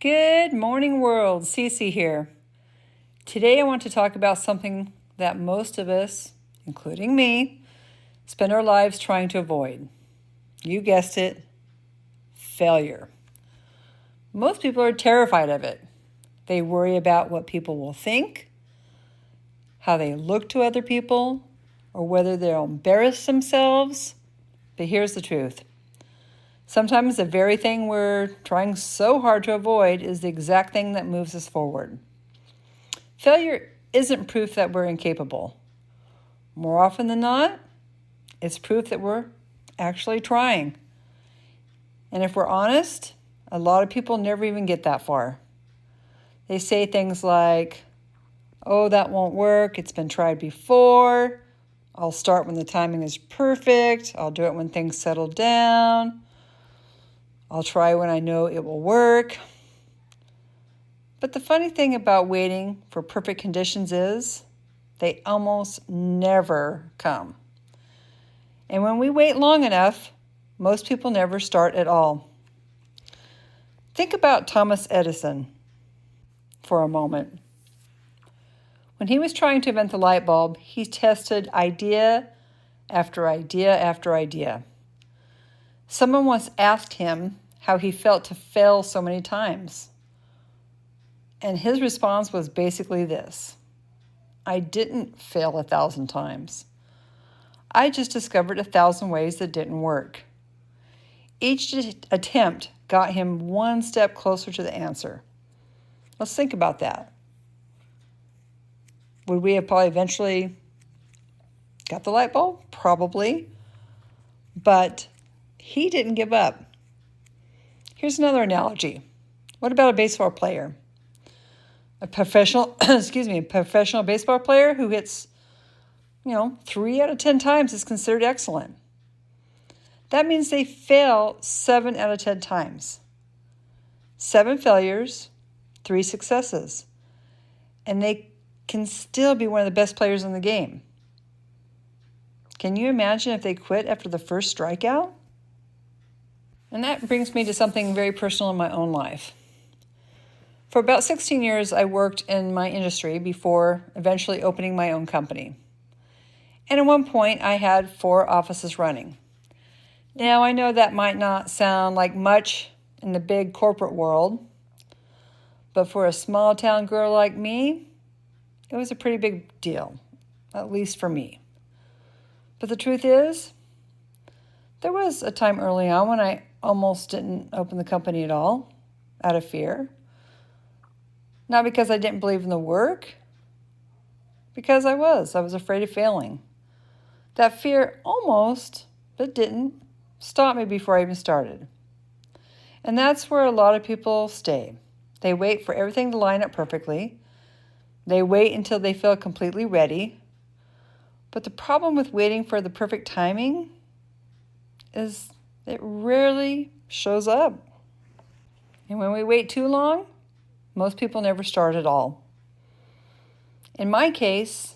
Good morning, world. Cece here. Today I want to talk about something that most of us, including me, spend our lives trying to avoid. You guessed it, failure. Most people are terrified of it. They worry about what people will think, how they look to other people, or whether they'll embarrass themselves. But here's the truth. Sometimes the very thing we're trying so hard to avoid is the exact thing that moves us forward. Failure isn't proof that we're incapable. More often than not, it's proof that we're actually trying. And if we're honest, a lot of people never even get that far. They say things like, "Oh, that won't work. It's been tried before. I'll start when the timing is perfect. I'll do it when things settle down. I'll try when I know it will work." But the funny thing about waiting for perfect conditions is they almost never come. And when we wait long enough, most people never start at all. Think about Thomas Edison for a moment. When he was trying to invent the light bulb, he tested idea after idea after idea. Someone once asked him how he felt to fail so many times. And his response was basically this: "I didn't fail 1,000 times. I just discovered 1,000 ways that didn't work." Each attempt got him one step closer to the answer. Let's think about that. Would we have probably eventually got the light bulb? Probably. But he didn't give up. Here's another analogy. What about a baseball player? A professional baseball player who hits, 3 out of 10 times is considered excellent. That means they fail 7 out of 10 times. 7 failures, 3 successes. And they can still be one of the best players in the game. Can you imagine if they quit after the first strikeout? And that brings me to something very personal in my own life. For about 16 years, I worked in my industry before eventually opening my own company. And at one point, I had 4 offices running. Now, I know that might not sound like much in the big corporate world, but for a small town girl like me, it was a pretty big deal, at least for me. But the truth is, there was a time early on when I almost didn't open the company at all, out of fear. Not because I didn't believe in the work, because I was afraid of failing. That fear almost, but didn't, stop me before I even started. And that's where a lot of people stay. They wait for everything to line up perfectly. They wait until they feel completely ready. But the problem with waiting for the perfect timing is it rarely shows up. And when we wait too long, most people never start at all. In my case,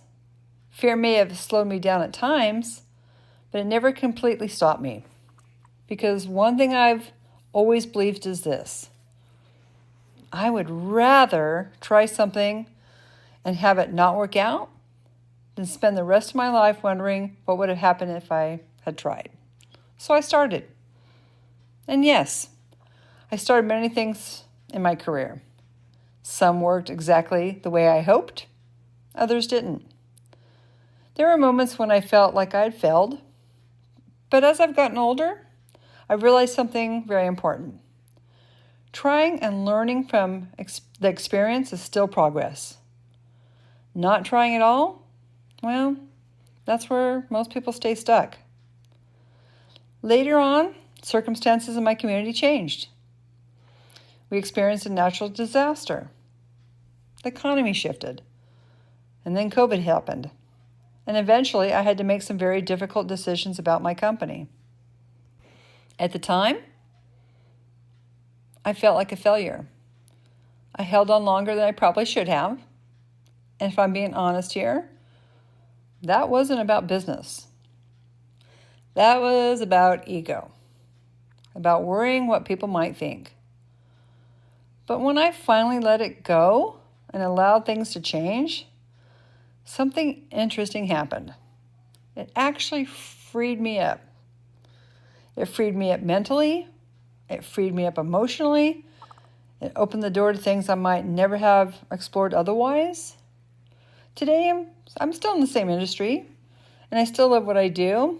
fear may have slowed me down at times, but it never completely stopped me. Because one thing I've always believed is this: I would rather try something and have it not work out than spend the rest of my life wondering what would have happened if I had tried. So I started. And yes, I started many things in my career. Some worked exactly the way I hoped, others didn't. There were moments when I felt like I had failed, but as I've gotten older, I realized something very important. Trying and learning from the experience is still progress. Not trying at all, well, that's where most people stay stuck. Later on, circumstances in my community changed. We experienced a natural disaster. The economy shifted. And then COVID happened. And eventually, I had to make some very difficult decisions about my company. At the time, I felt like a failure. I held on longer than I probably should have. And if I'm being honest here, that wasn't about business. That was about ego, about worrying what people might think. But when I finally let it go and allowed things to change, something interesting happened. It actually freed me up. It freed me up mentally. It freed me up emotionally. It opened the door to things I might never have explored otherwise. Today, I'm still in the same industry, and I still love what I do.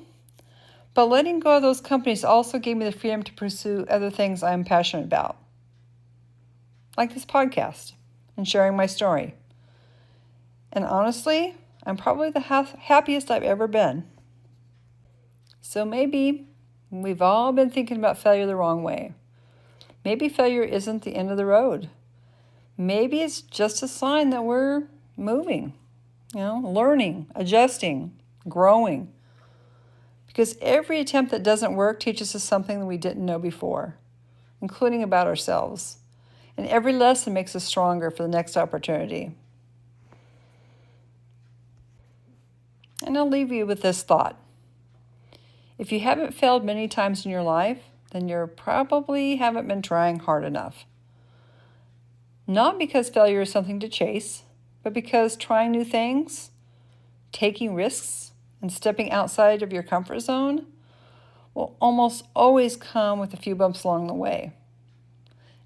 But letting go of those companies also gave me the freedom to pursue other things I'm passionate about, like this podcast and sharing my story. And honestly, I'm probably the happiest I've ever been. So maybe we've all been thinking about failure the wrong way. Maybe failure isn't the end of the road. Maybe it's just a sign that we're moving, learning, adjusting, growing. Because every attempt that doesn't work teaches us something that we didn't know before, including about ourselves. And every lesson makes us stronger for the next opportunity. And I'll leave you with this thought. If you haven't failed many times in your life, then you probably haven't been trying hard enough. Not because failure is something to chase, but because trying new things, taking risks, and stepping outside of your comfort zone will almost always come with a few bumps along the way.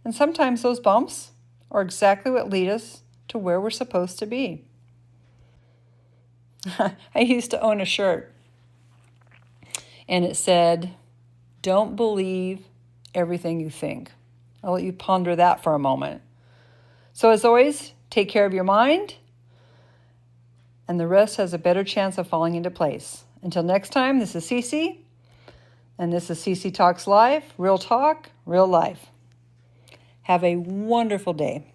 And sometimes those bumps are exactly what lead us to where we're supposed to be. I used to own a shirt, and it said, "Don't believe everything you think." I'll let you ponder that for a moment. So as always, take care of your mind, and the rest has a better chance of falling into place. Until next time, this is Cece, and this is Cece Talks Live, real talk, real life. Have a wonderful day.